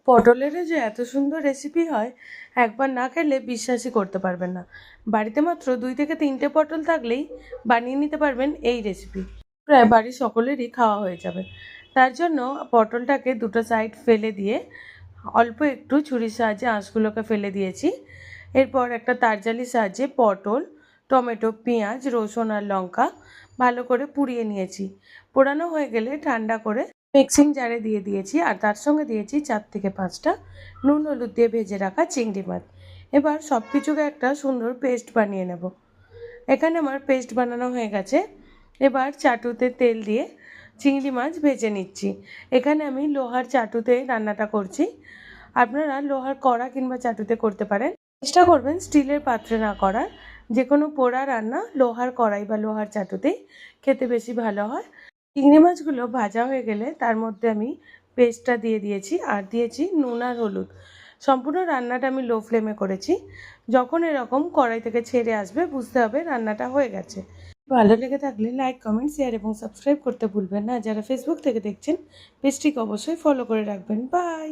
পটলের যে এত সুন্দর রেসিপি হয়, একবার না খেলে বিশ্বাসই করতে পারবেন না। বাড়িতে মাত্র 2 থেকে 3টে পটল থাকলেই বানিয়ে নিতে পারবেন এই রেসিপি। প্রায় বাড়ির সকলেরই খাওয়া হয়ে যাবে। তার জন্য পটলটাকে দুটো সাইড ফেলে দিয়ে অল্প একটু ছুরির সাহায্যে আঁশগুলোকে ফেলে দিয়েছি। এরপর একটা তারজালির সাহায্যে পটল, টমেটো, পেঁয়াজ, রসুন আর লঙ্কা ভালো করে পুড়িয়ে নিয়েছি। পোড়ানো হয়ে গেলে ঠান্ডা করে মিক্সিং জারে দিয়ে দিয়েছি, আর তার সঙ্গে দিয়েছি 4 থেকে 5টা নুন হলুদ দিয়ে ভেজে রাখা চিংড়ি মাছ। এবার সব কিছুকে একটা সুন্দর পেস্ট বানিয়ে নেব। এখানে আমার পেস্ট বানানো হয়ে গেছে। এবার চাটুতে তেল দিয়ে চিংড়ি মাছ ভেজে নিচ্ছি। এখানে আমি লোহার চাটুতে রান্নাটা করছি। আপনারা লোহার কড়া কিংবা চাটুতে করতে পারেন। চেষ্টা করবেন স্টিলের পাত্রে না করার। যে কোনো পোড়া রান্না লোহার কড়াই বা লোহার চাটুতেই খেতে বেশি ভালো হয়। চিংড়ি মাছগুলো ভাজা হয়ে গেলে তার মধ্যে আমি পেস্টটা দিয়ে দিয়েছি, আর দিয়েছি নুন আর হলুদ। সম্পূর্ণ রান্নাটা আমি লো ফ্লেমে করেছি। যখন এরকম কড়াই থেকে ছেড়ে আসবে বুঝতে হবে রান্নাটা হয়ে গেছে। ভালো লেগে থাকলে লাইক, কমেন্ট, শেয়ার এবং সাবস্ক্রাইব করতে ভুলবেন না। যারা ফেসবুক থেকে দেখছেন পেজটিকে অবশ্যই ফলো করে রাখবেন। বাই।